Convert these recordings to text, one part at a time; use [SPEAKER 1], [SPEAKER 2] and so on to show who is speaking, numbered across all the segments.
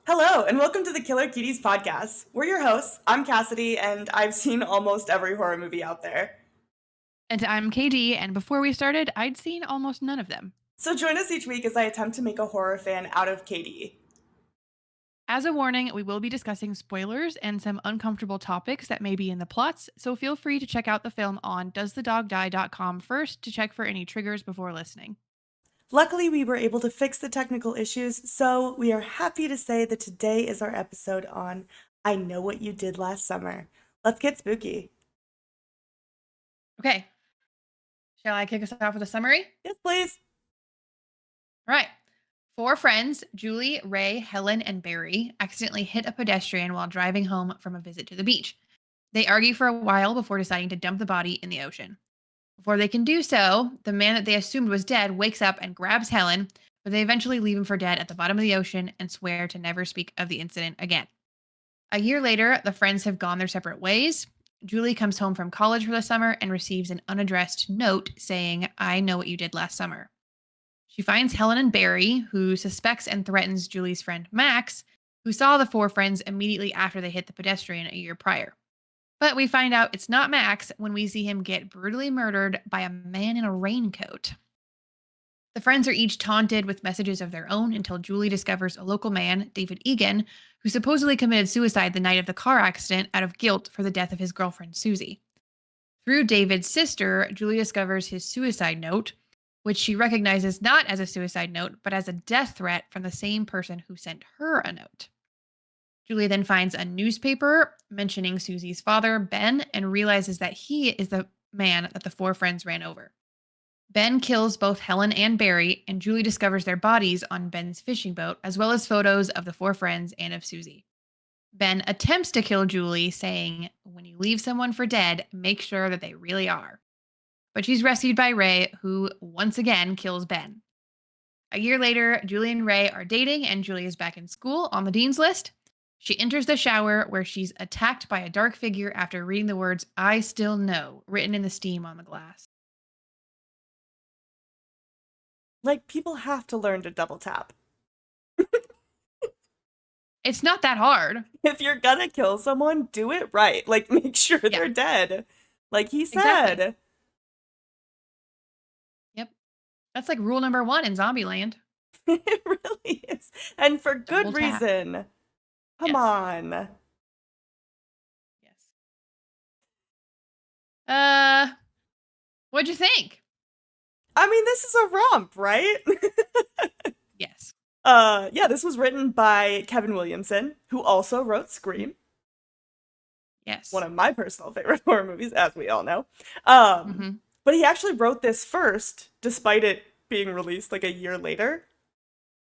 [SPEAKER 1] Hello, and welcome to the Killer Cuties podcast. We're your hosts. I'm Cassidy, and I've seen almost every horror movie out there.
[SPEAKER 2] And I'm KD, and before we started, I'd seen almost none of them.
[SPEAKER 1] So join us each week as I attempt to make a horror fan out of Katie.
[SPEAKER 2] As a warning, we will be discussing spoilers and some uncomfortable topics that may be in the plots, so feel free to check out the film on doesthedogdie.com first to check for any triggers before listening.
[SPEAKER 1] Luckily, we were able to fix the technical issues, so we are happy to say that today is our episode on I Know What You Did Last Summer. Let's get spooky.
[SPEAKER 2] Okay, shall I kick us off with a summary?
[SPEAKER 1] Yes, please.
[SPEAKER 2] All right. Four friends, Julie, Ray, Helen, and Barry, accidentally hit a pedestrian while driving home from a visit to the beach. They argue for a while before deciding to dump the body in the ocean. Before they can do so, the man that they assumed was dead wakes up and grabs Helen, but they eventually leave him for dead at the bottom of the ocean and swear to never speak of the incident again. A year later, the friends have gone their separate ways. Julie comes home from college for the summer and receives an unaddressed note saying, "I know what you did last summer." She finds Helen and Barry, who suspects and threatens Julie's friend Max, who saw the four friends immediately after they hit the pedestrian a year prior. But we find out it's not Max when we see him get brutally murdered by a man in a raincoat. The friends are each taunted with messages of their own until Julie discovers a local man, David Egan, who supposedly committed suicide the night of the car accident out of guilt for the death of his girlfriend, Susie. Through David's sister, Julie discovers his suicide note, which she recognizes not as a suicide note, but as a death threat from the same person who sent her a note. Julie then finds a newspaper mentioning Susie's father, Ben, and realizes that he is the man that the four friends ran over. Ben kills both Helen and Barry, and Julie discovers their bodies on Ben's fishing boat, as well as photos of the four friends and of Susie. Ben attempts to kill Julie, saying, "When you leave someone for dead, make sure that they really are." But she's rescued by Ray, who once again kills Ben. A year later, Julie and Ray are dating, and Julie is back in school on the dean's list. She enters the shower where she's attacked by a dark figure after reading the words "I still know" written in the steam on the glass.
[SPEAKER 1] Like, people have to learn to double tap.
[SPEAKER 2] It's not that hard.
[SPEAKER 1] If you're gonna kill someone, do it right. Like, make sure
[SPEAKER 2] Yeah,
[SPEAKER 1] they're dead. Like he
[SPEAKER 2] exactly.
[SPEAKER 1] said.
[SPEAKER 2] Yep. That's like rule number one in Zombieland.
[SPEAKER 1] It really is. And for
[SPEAKER 2] Double
[SPEAKER 1] good
[SPEAKER 2] tap.
[SPEAKER 1] reason. Come
[SPEAKER 2] Yes.
[SPEAKER 1] on.
[SPEAKER 2] Yes. What'd you think?
[SPEAKER 1] I mean, this is a romp, right?
[SPEAKER 2] Yes.
[SPEAKER 1] Yeah, this was written by Kevin Williamson, who also wrote Scream, one
[SPEAKER 2] Yes.
[SPEAKER 1] of my personal favorite horror movies, as we all know. Um,
[SPEAKER 2] Mm-hmm.
[SPEAKER 1] but he actually wrote this first, despite it being released like a year later.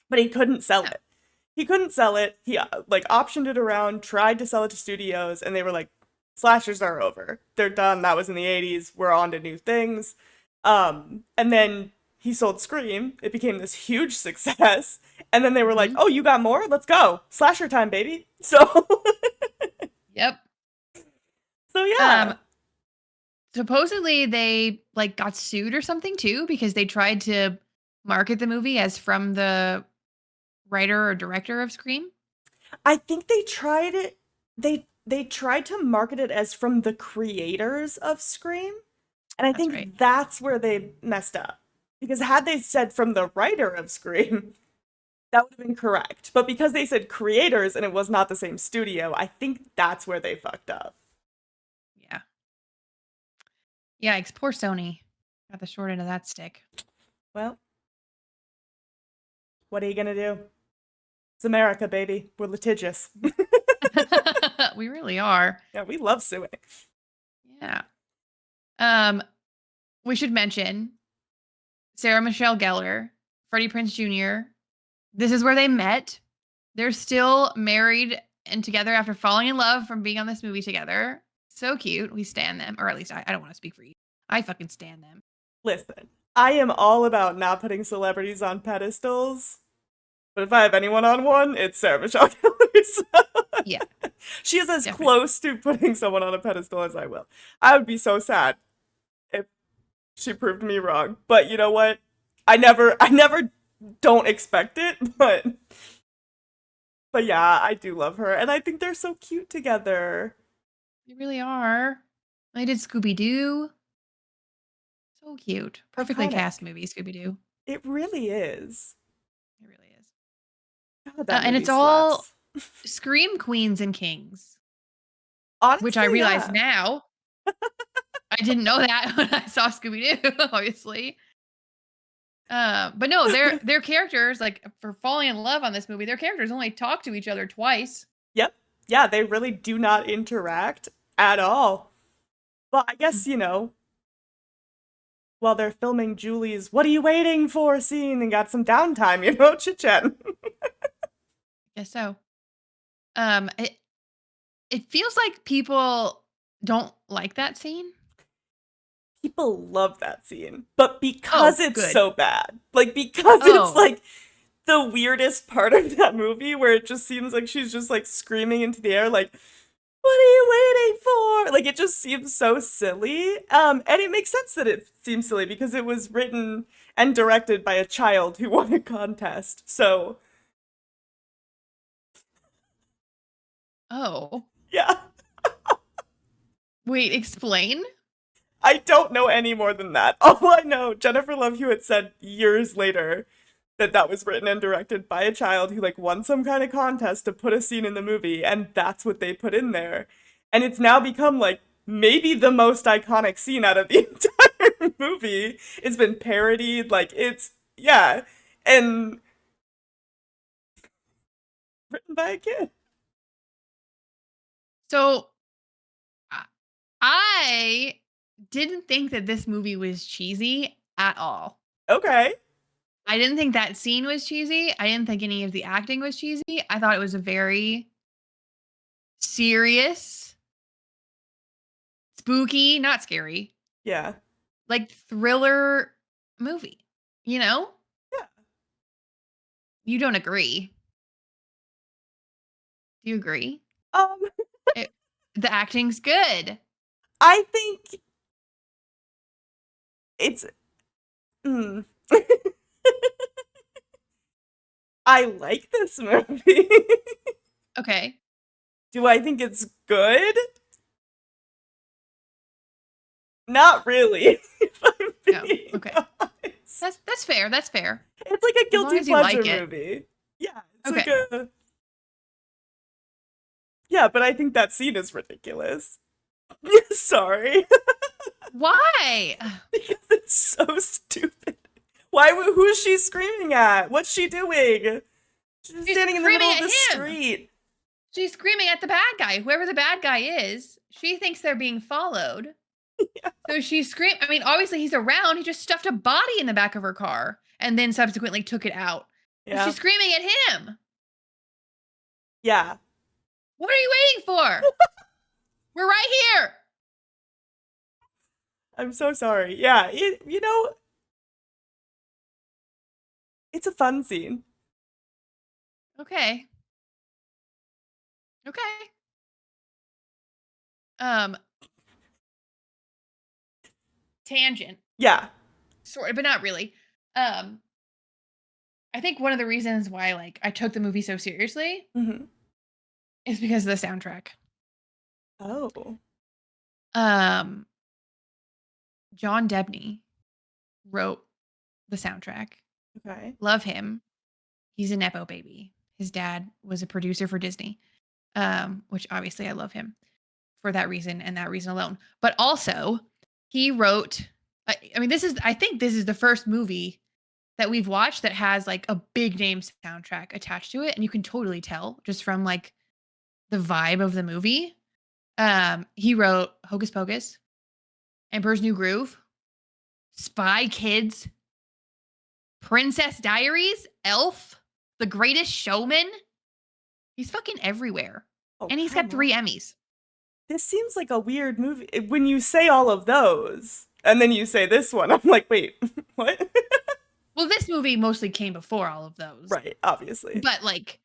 [SPEAKER 1] But he couldn't sell
[SPEAKER 2] Oh,
[SPEAKER 1] it. He couldn't sell it. He like optioned it around, tried to sell it to studios, and they were like, "Slashers are over. They're done. That was in the '80s. We're on to new things." And then he sold Scream. It became this huge success. And then they were like,
[SPEAKER 2] mm-hmm.
[SPEAKER 1] "Oh, you got more? Let's go. Slasher time, baby." So,
[SPEAKER 2] Yep.
[SPEAKER 1] so yeah.
[SPEAKER 2] Um, Supposedly they like got sued or something too because they tried to market the movie as from the writer or director of Scream.
[SPEAKER 1] I think they tried it. They tried to market it as from the creators of Scream. And I
[SPEAKER 2] That's right.
[SPEAKER 1] think that's where they messed up. Because had they said from the writer of Scream, that would have been correct. But because they said creators and it was not the same studio, I think that's where they fucked up.
[SPEAKER 2] Yeah. Yikes, poor Sony. Got the short end of that stick.
[SPEAKER 1] Well, what are you gonna do? It's America, baby. We're litigious.
[SPEAKER 2] We really are.
[SPEAKER 1] Yeah, we love suing.
[SPEAKER 2] Yeah. Um, we should mention Sarah Michelle Gellar, Freddie Prinze Jr. This is where they met. They're still married and together after falling in love from being on this movie together. So cute. We stan them. Or at least I don't want to speak for you. I fucking stan them.
[SPEAKER 1] Listen, I am all about not putting celebrities on pedestals. But if I have anyone on one, it's Sarah Michelle Gellar. So
[SPEAKER 2] Yeah,
[SPEAKER 1] she is as
[SPEAKER 2] definitely.
[SPEAKER 1] close to putting someone on a pedestal as I will. I would be so sad if she proved me wrong. But you know what? I never don't expect it, but But yeah, I do love her, and I think they're so cute together.
[SPEAKER 2] They really are. They did Scooby Doo. So cute. Perfectly cast
[SPEAKER 1] Iconic.
[SPEAKER 2] movie, Scooby Doo.
[SPEAKER 1] It really is.
[SPEAKER 2] It really is.
[SPEAKER 1] God, that
[SPEAKER 2] And
[SPEAKER 1] movie
[SPEAKER 2] it's all
[SPEAKER 1] slaps.
[SPEAKER 2] Scream Queens and Kings, which I
[SPEAKER 1] Honestly,
[SPEAKER 2] realize
[SPEAKER 1] yeah.
[SPEAKER 2] now. I didn't know that when I saw Scooby Doo, obviously. But no, their characters, like for falling in love on this movie, their characters only talk to each other twice.
[SPEAKER 1] Yep. Yeah, they really do not interact at all. Well, I guess, while they're filming Julie's "What are you waiting for" scene and got some downtime, chit chat.
[SPEAKER 2] Guess so. It feels like people don't like that scene.
[SPEAKER 1] People love that scene, but because
[SPEAKER 2] Oh,
[SPEAKER 1] it's
[SPEAKER 2] good.
[SPEAKER 1] so bad, like because it's
[SPEAKER 2] Oh,
[SPEAKER 1] like the weirdest part of that movie where it just seems like she's just like screaming into the air, like, "What are you waiting for?" Like it just seems so silly. And it makes sense that it seems silly because it was written and directed by a child who won a contest. So
[SPEAKER 2] oh.
[SPEAKER 1] yeah,
[SPEAKER 2] Wait, explain?
[SPEAKER 1] I don't know any more than that. All I know, Jennifer Love Hewitt said years later that that was written and directed by a child who like won some kind of contest to put a scene in the movie, and that's what they put in there. And it's now become like maybe the most iconic scene out of the entire movie. It's been parodied, like it's yeah, and written by a kid.
[SPEAKER 2] So I I didn't think that this movie was cheesy at all.
[SPEAKER 1] Okay.
[SPEAKER 2] I didn't think that scene was cheesy. I didn't think any of the acting was cheesy. I thought it was a very serious, spooky, not scary,
[SPEAKER 1] Yeah.
[SPEAKER 2] like thriller movie. You know?
[SPEAKER 1] Yeah.
[SPEAKER 2] You don't agree. Do you agree?
[SPEAKER 1] Um
[SPEAKER 2] It, the acting's good.
[SPEAKER 1] I think it's mm. I like this movie.
[SPEAKER 2] Okay.
[SPEAKER 1] Do I think it's good? Not really, if I'm
[SPEAKER 2] No.
[SPEAKER 1] being
[SPEAKER 2] Okay.
[SPEAKER 1] honest.
[SPEAKER 2] That's fair. That's fair.
[SPEAKER 1] It's like a
[SPEAKER 2] As long
[SPEAKER 1] guilty
[SPEAKER 2] as you
[SPEAKER 1] pleasure
[SPEAKER 2] like it.
[SPEAKER 1] movie. Yeah, it's like
[SPEAKER 2] Okay.
[SPEAKER 1] a yeah, but I think that scene is ridiculous. Sorry,
[SPEAKER 2] Why?
[SPEAKER 1] because it's so stupid. Why? Who is she screaming at? What's she doing? She's
[SPEAKER 2] She's
[SPEAKER 1] standing in the middle
[SPEAKER 2] screaming
[SPEAKER 1] of
[SPEAKER 2] at
[SPEAKER 1] the
[SPEAKER 2] him.
[SPEAKER 1] street.
[SPEAKER 2] She's screaming at the bad guy. Whoever the bad guy is, she thinks they're being followed.
[SPEAKER 1] Yeah,
[SPEAKER 2] So she screamed. I mean, obviously he's around. He just stuffed a body in the back of her car and then subsequently took it out. So
[SPEAKER 1] yeah,
[SPEAKER 2] she's screaming at him.
[SPEAKER 1] yeah.
[SPEAKER 2] What are you waiting for? We're right here.
[SPEAKER 1] I'm so sorry. Yeah, it's a fun scene.
[SPEAKER 2] Okay. Okay. Um, tangent.
[SPEAKER 1] Yeah.
[SPEAKER 2] Sort of, but not really. Um, I think one of the reasons why like I took the movie so seriously
[SPEAKER 1] Hmm.
[SPEAKER 2] is because of the soundtrack.
[SPEAKER 1] Oh.
[SPEAKER 2] Um, John Debney wrote the soundtrack.
[SPEAKER 1] Okay.
[SPEAKER 2] Love him. He's a nepo baby. His dad was a producer for Disney, which obviously I love him for that reason and that reason alone. But also, he wrote. I mean, I think this is the first movie that we've watched that has like a big name soundtrack attached to it, and you can totally tell just from like the vibe of the movie. He wrote Hocus Pocus, Emperor's New Groove, Spy Kids, Princess Diaries, Elf, The Greatest Showman. He's fucking everywhere.
[SPEAKER 1] Oh,
[SPEAKER 2] And he's got
[SPEAKER 1] come
[SPEAKER 2] 3
[SPEAKER 1] on.
[SPEAKER 2] Emmys.
[SPEAKER 1] This seems like a weird movie. When you say all of those, and then you say this one, I'm like, wait, what?
[SPEAKER 2] Well, this movie mostly came before all of those.
[SPEAKER 1] Right, obviously.
[SPEAKER 2] But like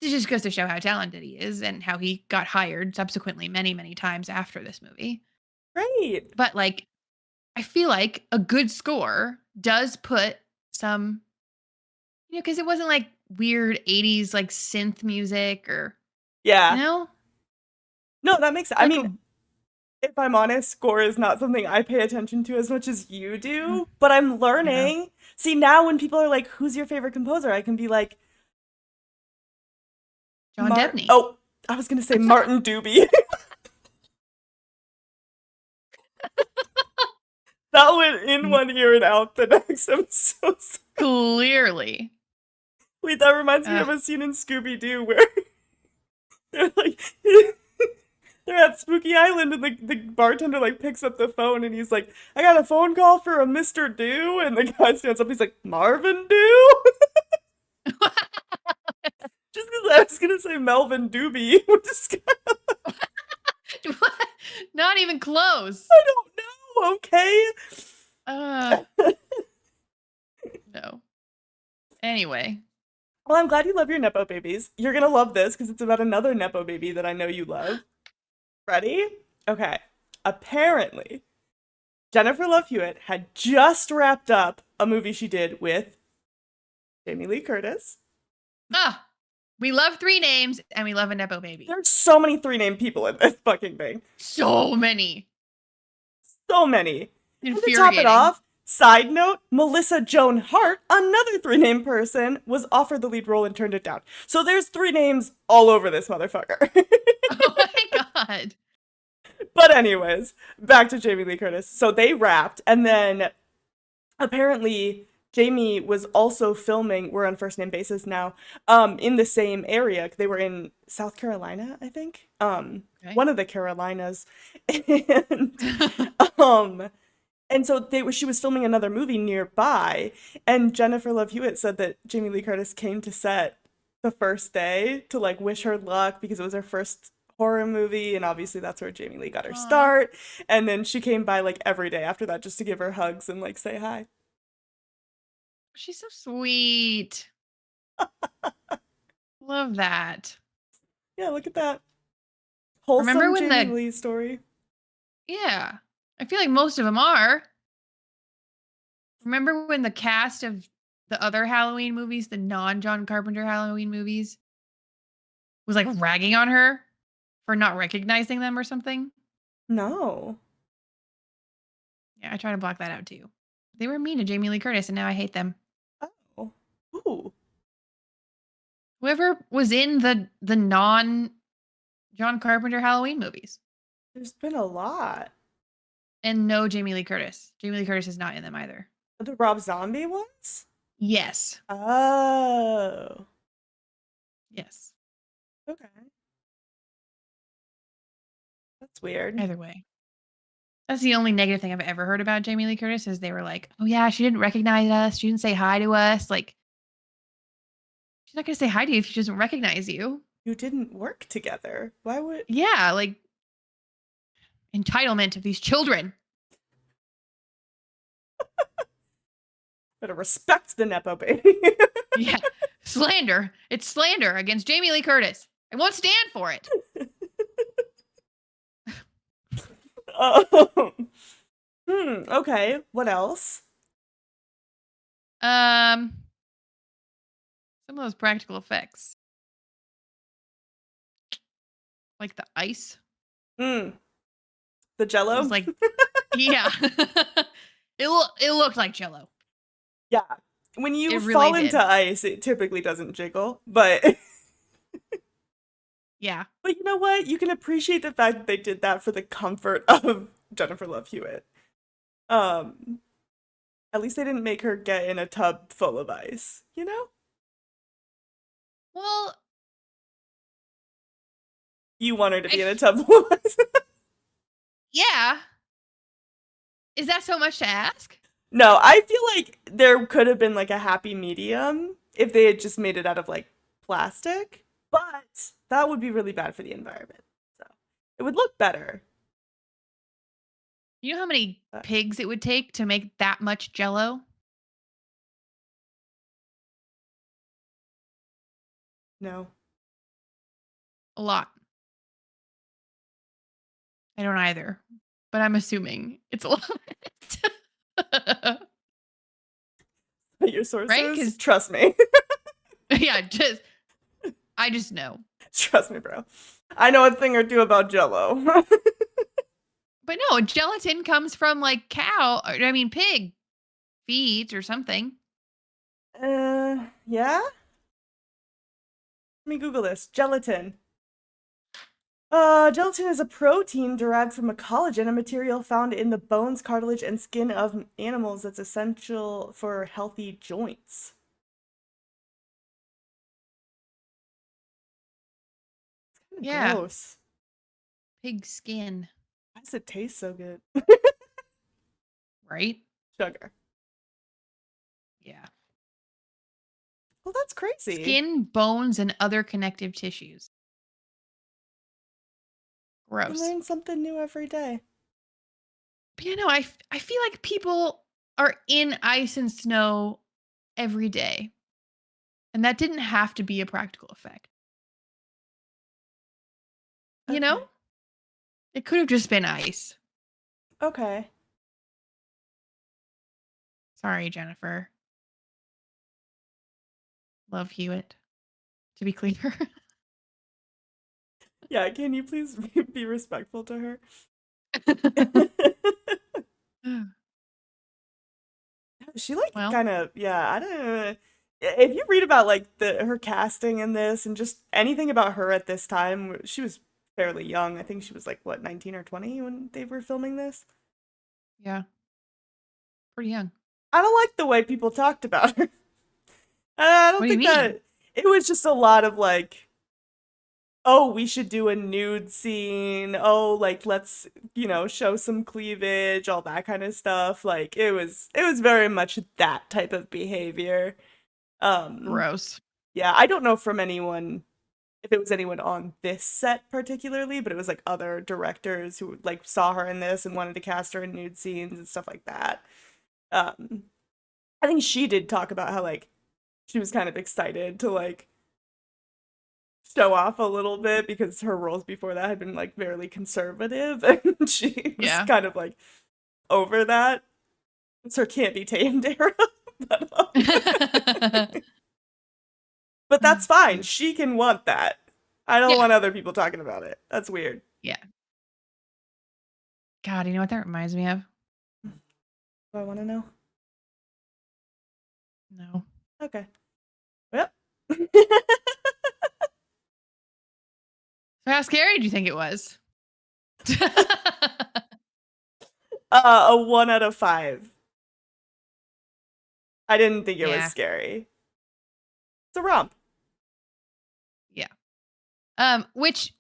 [SPEAKER 2] it just goes to show how talented he is and how he got hired subsequently many, many times after this movie.
[SPEAKER 1] Right.
[SPEAKER 2] But like I feel like a good score does put some, because it wasn't like weird 80s like synth music or
[SPEAKER 1] Yeah.
[SPEAKER 2] you know?
[SPEAKER 1] No, that makes sense. I
[SPEAKER 2] Like
[SPEAKER 1] mean, if I'm honest, score is not something I pay attention to as much as you do, but I'm
[SPEAKER 2] yeah.
[SPEAKER 1] learning. See, now when people are like, who's your favorite composer? I can be like,
[SPEAKER 2] John Debney.
[SPEAKER 1] Oh, I was going to say Martin Doobie. That went in one ear and out the next. I'm so sorry.
[SPEAKER 2] Clearly.
[SPEAKER 1] Wait, that reminds me of a scene in Scooby Doo where they're like, they're at Spooky Island and the bartender like picks up the phone and he's like, I got a phone call for a Mr. Doo. And the guy stands up, he's like, Marvin Doo? Just because I was going to say Melvin Doobie.
[SPEAKER 2] Not even close.
[SPEAKER 1] I don't know, okay?
[SPEAKER 2] No. Anyway.
[SPEAKER 1] Well, I'm glad you love your Nepo babies. You're going to love this because it's about another Nepo baby that I know you love. Ready? Okay. Apparently, Jennifer Love Hewitt had just wrapped up a movie she did with Jamie Lee Curtis.
[SPEAKER 2] We love 3 names and we love a Nepo baby.
[SPEAKER 1] There's so many 3-name people in this fucking thing.
[SPEAKER 2] So many.
[SPEAKER 1] So many. And to top
[SPEAKER 2] Infuriating.
[SPEAKER 1] it off, side note, Melissa Joan Hart, another 3-name person, was offered the lead role and turned it down. So there's 3 names all over this motherfucker.
[SPEAKER 2] Oh my god.
[SPEAKER 1] But anyways, back to Jamie Lee Curtis. So they wrapped, and then apparently Jamie was also filming, we're on first name basis now, in the same area. They were in South Carolina, I think.
[SPEAKER 2] Okay.
[SPEAKER 1] One of the Carolinas. And so she was filming another movie nearby, and Jennifer Love Hewitt said that Jamie Lee Curtis came to set the first day to like wish her luck because it was her first horror movie, and obviously that's where Jamie Lee got her start. And then she came by like every day after that just to give her hugs and like say hi.
[SPEAKER 2] She's so sweet. Love that.
[SPEAKER 1] Yeah, look at that. Wholesome
[SPEAKER 2] Remember when
[SPEAKER 1] Jamie Lee story.
[SPEAKER 2] Yeah. I feel like most of them are. Remember when the cast of the other Halloween movies, the non-John Carpenter Halloween movies, was like ragging on her for not recognizing them or something?
[SPEAKER 1] No.
[SPEAKER 2] Yeah, I try to block that out too. They were mean to Jamie Lee Curtis and now I hate them.
[SPEAKER 1] Oh. Ooh.
[SPEAKER 2] Whoever was in the non-John Carpenter Halloween movies.
[SPEAKER 1] There's been a lot.
[SPEAKER 2] And no Jamie Lee Curtis. Jamie Lee Curtis is not in them either.
[SPEAKER 1] The Rob Zombie ones?
[SPEAKER 2] Yes.
[SPEAKER 1] Oh.
[SPEAKER 2] Yes.
[SPEAKER 1] Okay. That's weird.
[SPEAKER 2] Either way. That's the only negative thing I've ever heard about Jamie Lee Curtis is they were like, oh yeah, she didn't recognize us. She didn't say hi to us. Like, she's not going to say hi to you if she doesn't recognize you.
[SPEAKER 1] You didn't work together. Why would...
[SPEAKER 2] Yeah, like, entitlement of these children.
[SPEAKER 1] Better respect the Nepo baby.
[SPEAKER 2] Yeah. Slander. It's slander against Jamie Lee Curtis. I won't stand for it.
[SPEAKER 1] Okay. What else?
[SPEAKER 2] Some of those practical effects. Like the ice.
[SPEAKER 1] The Jello?
[SPEAKER 2] It was like, yeah. It looked like Jello.
[SPEAKER 1] Yeah. When you
[SPEAKER 2] It really
[SPEAKER 1] fall
[SPEAKER 2] did.
[SPEAKER 1] into ice, it typically doesn't jiggle, but...
[SPEAKER 2] Yeah.
[SPEAKER 1] But you know what? You can appreciate the fact that they did that for the comfort of Jennifer Love Hewitt. At least they didn't make her get in a tub full of ice, you know?
[SPEAKER 2] Well,
[SPEAKER 1] You want her to be in a tub full of ice?
[SPEAKER 2] yeah. Is that so much to ask?
[SPEAKER 1] No, I feel like there could have been like a happy medium if they had just made it out of like plastic, but that would be really bad for the environment. So it would look better.
[SPEAKER 2] You know how many pigs it would take to make that much Jello?
[SPEAKER 1] No.
[SPEAKER 2] A lot. I don't either, but I'm assuming it's a lot.
[SPEAKER 1] Your sources?
[SPEAKER 2] Right? 'Cause-
[SPEAKER 1] Trust me.
[SPEAKER 2] Yeah, I just know.
[SPEAKER 1] Trust me, bro. I know a thing or two about Jello.
[SPEAKER 2] But no, gelatin comes from like pig feet or something.
[SPEAKER 1] Yeah? Let me Google this. Gelatin. Gelatin is a protein derived from a collagen, a material found in the bones, cartilage, and skin of animals that's essential for healthy joints. Kind of
[SPEAKER 2] Yeah,
[SPEAKER 1] gross.
[SPEAKER 2] pig skin,
[SPEAKER 1] Why does it taste so good?
[SPEAKER 2] right?
[SPEAKER 1] Sugar.
[SPEAKER 2] Yeah.
[SPEAKER 1] Well, that's crazy.
[SPEAKER 2] Skin, bones, and other connective tissues.
[SPEAKER 1] You
[SPEAKER 2] Gross.
[SPEAKER 1] learn something new every day.
[SPEAKER 2] But I feel like people are in ice and snow every day. And that didn't have to be a practical effect. You know?
[SPEAKER 1] Okay.
[SPEAKER 2] It could have just been ice.
[SPEAKER 1] Okay.
[SPEAKER 2] Sorry, Jennifer. Love Hewitt. To be clear.
[SPEAKER 1] Yeah, can you please be respectful to her? She like
[SPEAKER 2] Well,
[SPEAKER 1] kind of, yeah, I don't know. If you read about like her casting in this and just anything about her at this time, she was fairly young. I think she was like what, 19 or 20 when they were filming this.
[SPEAKER 2] yeah. Pretty young.
[SPEAKER 1] I don't like the way people talked about her. I
[SPEAKER 2] What
[SPEAKER 1] don't
[SPEAKER 2] do you
[SPEAKER 1] think
[SPEAKER 2] mean?
[SPEAKER 1] that it was just a lot of like, oh, we should do a nude scene. Oh, like let's, show some cleavage, all that kind of stuff. Like it was very much that type of behavior. Um
[SPEAKER 2] Gross.
[SPEAKER 1] Yeah, I don't know from anyone if it was anyone on this set particularly, but it was like other directors who like saw her in this and wanted to cast her in nude scenes and stuff like that. Um, I think she did talk about how like she was kind of excited to like show off a little bit because her roles before that had been like fairly conservative and she was
[SPEAKER 2] Yeah.
[SPEAKER 1] kind of like over that. It's her can't be tamed era. but, but that's fine.
[SPEAKER 2] Rude.
[SPEAKER 1] She can want that. I don't
[SPEAKER 2] Yeah.
[SPEAKER 1] want other people talking about it. That's weird.
[SPEAKER 2] Yeah. God, you know what that reminds me of?
[SPEAKER 1] Do I want to know?
[SPEAKER 2] No.
[SPEAKER 1] Okay. Well.
[SPEAKER 2] So how scary do you think it was?
[SPEAKER 1] A 1 out of 5. I didn't think it was
[SPEAKER 2] Yeah.
[SPEAKER 1] scary. It's a romp.
[SPEAKER 2] Yeah. Which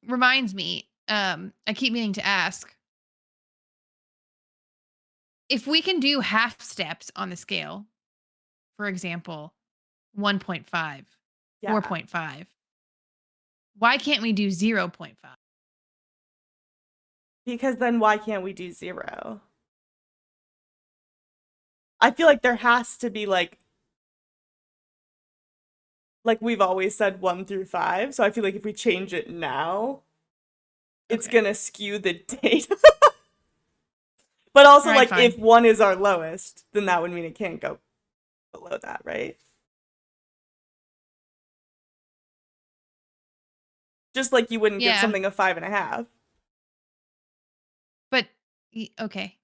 [SPEAKER 2] reminds me, I keep meaning to ask if we can do half steps on the scale, for example, 1.5,
[SPEAKER 1] Yeah.
[SPEAKER 2] 4.5. Why can't we do 0.5?
[SPEAKER 1] Because then why can't we do 0? I feel like there has to be like we've always said 1 through 5. So I feel like if we change it now, it's
[SPEAKER 2] Okay.
[SPEAKER 1] gonna skew the data. But
[SPEAKER 2] All
[SPEAKER 1] also
[SPEAKER 2] right,
[SPEAKER 1] like
[SPEAKER 2] fine.
[SPEAKER 1] if 1 is our lowest, then that would mean it can't go below that, right? Just like you wouldn't give
[SPEAKER 2] Yeah,
[SPEAKER 1] something a 5.5.
[SPEAKER 2] but okay.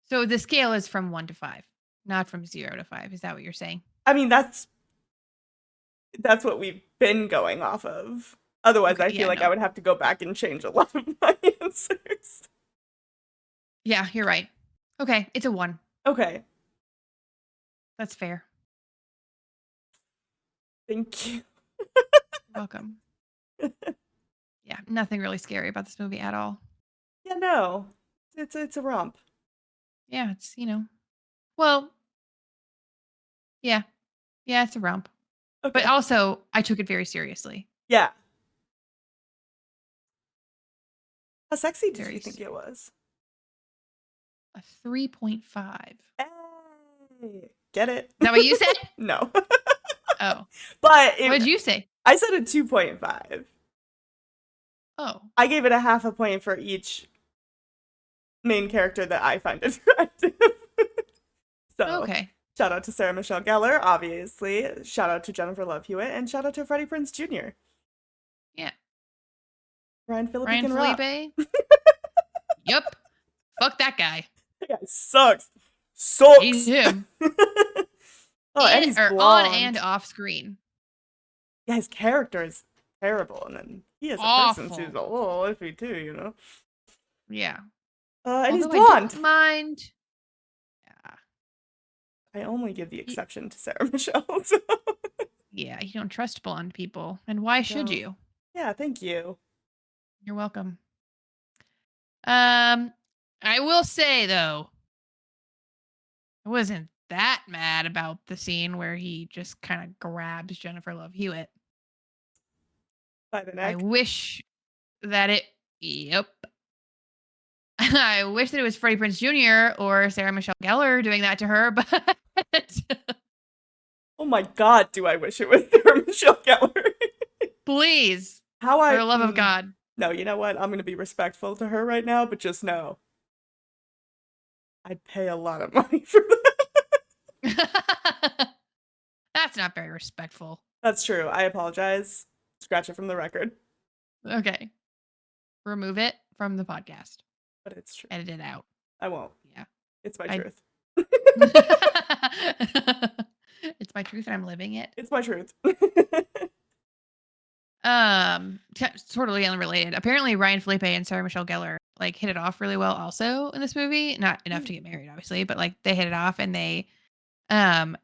[SPEAKER 2] So the scale is from 1 to 5, not from 0 to 5. Is that what you're saying?
[SPEAKER 1] I mean, that's what we've been going off of. Otherwise,
[SPEAKER 2] Okay,
[SPEAKER 1] I feel
[SPEAKER 2] yeah,
[SPEAKER 1] like I
[SPEAKER 2] no.
[SPEAKER 1] would have to go back and change a lot of my answers.
[SPEAKER 2] Yeah, you're right. Okay, it's a 1.
[SPEAKER 1] Okay,
[SPEAKER 2] That's fair.
[SPEAKER 1] thank you.
[SPEAKER 2] You're welcome. Yeah, nothing really scary about this movie at all.
[SPEAKER 1] Yeah, no, it's a romp.
[SPEAKER 2] Yeah, well, yeah. Yeah, it's a romp. But
[SPEAKER 1] Okay,
[SPEAKER 2] also, I took it very seriously.
[SPEAKER 1] yeah. How sexy did you
[SPEAKER 2] Very
[SPEAKER 1] think it was?
[SPEAKER 2] A 3.5. Is
[SPEAKER 1] Hey, get it?
[SPEAKER 2] that what you said?
[SPEAKER 1] No,
[SPEAKER 2] Oh.
[SPEAKER 1] but
[SPEAKER 2] What did you say?
[SPEAKER 1] I said a 2.5.
[SPEAKER 2] Oh.
[SPEAKER 1] I gave it a half a point for each main character that I find attractive. So
[SPEAKER 2] Okay.
[SPEAKER 1] Shout out to Sarah Michelle Gellar, obviously. Shout out to Jennifer Love Hewitt, and shout out to Freddie Prinze Jr.
[SPEAKER 2] Yeah.
[SPEAKER 1] Ryan Phillippe
[SPEAKER 2] Ryan
[SPEAKER 1] can rock.
[SPEAKER 2] Felipe. Yep. Fuck that guy.
[SPEAKER 1] That guy sucks.
[SPEAKER 2] Hate
[SPEAKER 1] Sucks.
[SPEAKER 2] him.
[SPEAKER 1] Oh, and he's
[SPEAKER 2] On and
[SPEAKER 1] blonde.
[SPEAKER 2] off screen.
[SPEAKER 1] Yeah, his character is terrible, and then he as a person
[SPEAKER 2] Awful.
[SPEAKER 1] seems a little iffy too, you know?
[SPEAKER 2] Yeah.
[SPEAKER 1] And he's
[SPEAKER 2] Although I
[SPEAKER 1] blonde.
[SPEAKER 2] don't mind. Yeah.
[SPEAKER 1] I only give the
[SPEAKER 2] He-
[SPEAKER 1] exception to Sarah Michelle. So.
[SPEAKER 2] Yeah, you don't trust blonde people. And why should
[SPEAKER 1] No.
[SPEAKER 2] you?
[SPEAKER 1] Yeah, thank you.
[SPEAKER 2] You're welcome. I will say though, I wasn't that mad about the scene where he just kind of grabs Jennifer Love Hewitt.
[SPEAKER 1] By the
[SPEAKER 2] I
[SPEAKER 1] neck.
[SPEAKER 2] wish that it. Yep. I wish that it was Freddie Prinze Jr. or Sarah Michelle Gellar doing that to her, but
[SPEAKER 1] Oh my god, do I wish it was Sarah Michelle Gellar.
[SPEAKER 2] please,
[SPEAKER 1] How
[SPEAKER 2] for
[SPEAKER 1] I
[SPEAKER 2] the love of God.
[SPEAKER 1] No, you know what? I'm gonna be respectful to her right now, but just know I'd pay a lot of money for that.
[SPEAKER 2] That's not very respectful.
[SPEAKER 1] That's true. I apologize. Scratch it from the record.
[SPEAKER 2] Okay. Remove it from the podcast.
[SPEAKER 1] But it's true.
[SPEAKER 2] Edit it out.
[SPEAKER 1] I won't.
[SPEAKER 2] Yeah.
[SPEAKER 1] It's my truth.
[SPEAKER 2] It's my truth and I'm living it.
[SPEAKER 1] It's my truth.
[SPEAKER 2] Totally unrelated. Apparently Ryan Felipe and Sarah Michelle Gellar like hit it off really well also in this movie. Not enough to get married, obviously, but like they hit it off and they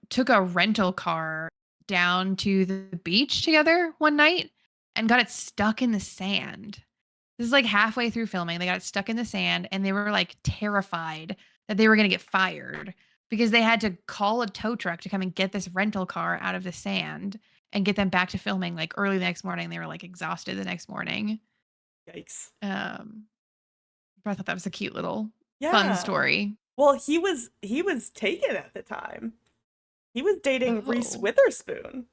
[SPEAKER 2] took a rental car down to the beach together one night and got it stuck in the sand. This is like halfway through filming. They got it stuck in the sand and they were like terrified that they were going to get fired because they had to call a tow truck to come and get this rental car out of the sand and get them back to filming like early the next morning. They were like exhausted the next morning.
[SPEAKER 1] Yikes.
[SPEAKER 2] But I thought that was a cute little
[SPEAKER 1] Yeah.
[SPEAKER 2] fun story.
[SPEAKER 1] Well, he was taken at the time. He was dating Reese Witherspoon.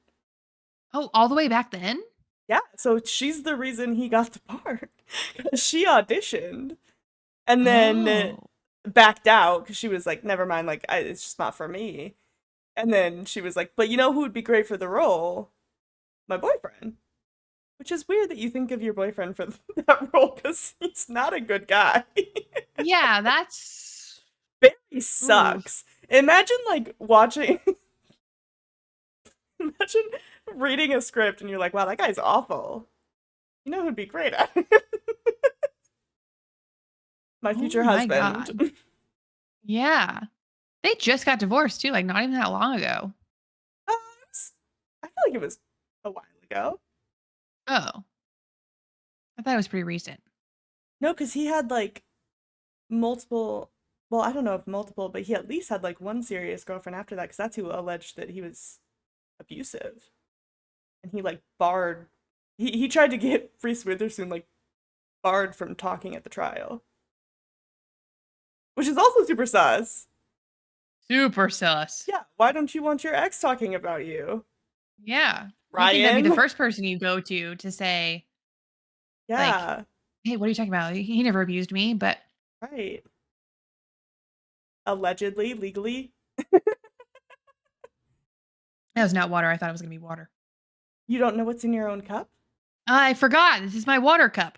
[SPEAKER 2] Oh, all the way back then?
[SPEAKER 1] Yeah, so she's the reason he got the part. She auditioned and then backed out because she was like, never mind, like, it's just not for me. And then she was like, but you know who would be great for the role? My boyfriend. Which is weird that you think of your boyfriend for that role because he's not a good guy.
[SPEAKER 2] Yeah, that's...
[SPEAKER 1] Barry sucks. Ooh. Imagine, like, watching... Imagine reading a script and you're like, wow, that guy's awful. You know who'd be great at it? My future husband.
[SPEAKER 2] God. Yeah. They just got divorced too, like not even that long ago.
[SPEAKER 1] I feel like it was a while ago.
[SPEAKER 2] Oh. I thought it was pretty recent.
[SPEAKER 1] No, because he had like multiple, well, I don't know if multiple, but he at least had like one serious girlfriend after that because that's who alleged that he was abusive. And he like barred, he tried to get Reese Witherspoon like barred from talking at the trial. Which is also super sus.
[SPEAKER 2] Super sus.
[SPEAKER 1] Yeah, why don't you want your ex talking about you?
[SPEAKER 2] Yeah.
[SPEAKER 1] Ryan?
[SPEAKER 2] You think that'd be the first person you go to say,
[SPEAKER 1] yeah,
[SPEAKER 2] like, hey, what are you talking about? He never abused me, but...
[SPEAKER 1] Right. Allegedly, legally.
[SPEAKER 2] That was not water. I thought it was going to be water.
[SPEAKER 1] You don't know what's in your own cup?
[SPEAKER 2] I forgot. This is my water cup.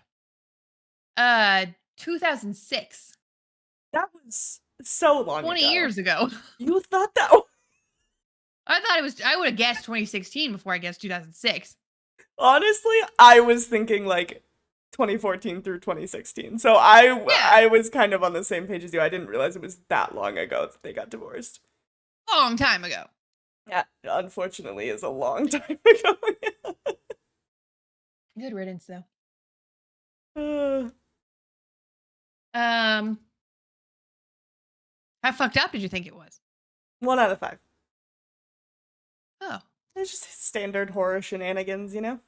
[SPEAKER 2] 2006.
[SPEAKER 1] That was so long
[SPEAKER 2] 20
[SPEAKER 1] ago.
[SPEAKER 2] years ago.
[SPEAKER 1] You thought that?
[SPEAKER 2] I thought it was, I would have guessed 2016 before I guessed 2006.
[SPEAKER 1] Honestly, I was thinking like 2014 through 2016. So I was kind of on the same page as you. I didn't realize it was that long ago that they got divorced.
[SPEAKER 2] Long time ago.
[SPEAKER 1] Yeah, unfortunately is a long time ago.
[SPEAKER 2] Good riddance though. How fucked up did you think it was?
[SPEAKER 1] 1 out of 5.
[SPEAKER 2] Oh.
[SPEAKER 1] It's just standard horror shenanigans, you know?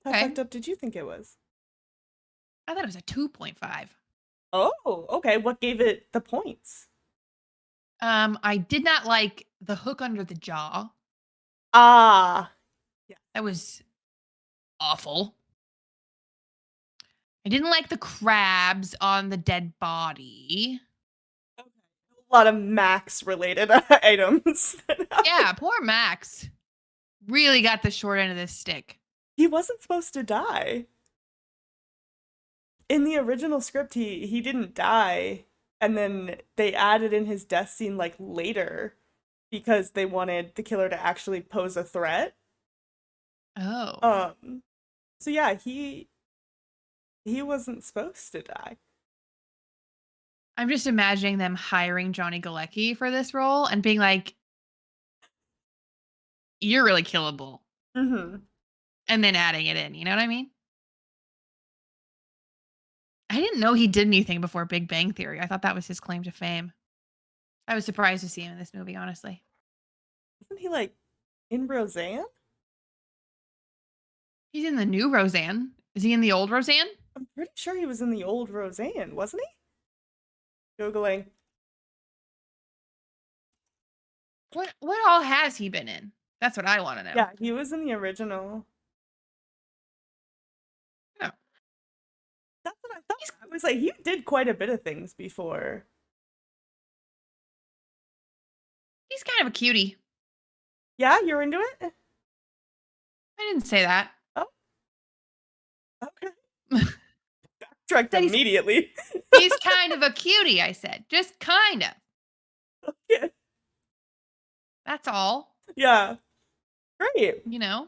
[SPEAKER 1] How fucked up did you think it was?
[SPEAKER 2] I thought it was a 2.5.
[SPEAKER 1] Oh, okay. What gave it the points?
[SPEAKER 2] I did not like the hook under the jaw.
[SPEAKER 1] Ah.
[SPEAKER 2] Yeah. That was awful. I didn't like the crabs on the dead body.
[SPEAKER 1] Okay. A lot of Max related items.
[SPEAKER 2] Yeah, poor Max. Really got the short end of this stick.
[SPEAKER 1] He wasn't supposed to die. In the original script, he didn't die, and then they added in his death scene like later because they wanted the killer to actually pose a threat.
[SPEAKER 2] Oh.
[SPEAKER 1] So yeah, he wasn't supposed to die.
[SPEAKER 2] I'm just imagining them hiring Johnny Galecki for this role and being like, you're really killable.
[SPEAKER 1] Mm-hmm.
[SPEAKER 2] And then adding it in. You know what I mean? I didn't know he did anything before Big Bang Theory. I thought that was his claim to fame. I was surprised to see him in this movie, honestly.
[SPEAKER 1] Isn't he like in Roseanne?
[SPEAKER 2] He's in the new Roseanne. Is he in the old Roseanne?
[SPEAKER 1] I'm pretty sure he was in the old Roseanne, wasn't he? Googling.
[SPEAKER 2] What all has he been in? That's what I want to know.
[SPEAKER 1] Yeah, he was in the original.
[SPEAKER 2] Oh.
[SPEAKER 1] That's what I thought. I was like, he did quite a bit of things before.
[SPEAKER 2] He's kind of a cutie.
[SPEAKER 1] Yeah, you're into it?
[SPEAKER 2] I didn't say that.
[SPEAKER 1] Oh. Okay. Backtracked immediately.
[SPEAKER 2] He's kind of a cutie, I said. Just kind of.
[SPEAKER 1] Okay.
[SPEAKER 2] That's all.
[SPEAKER 1] Yeah. Great.
[SPEAKER 2] You know?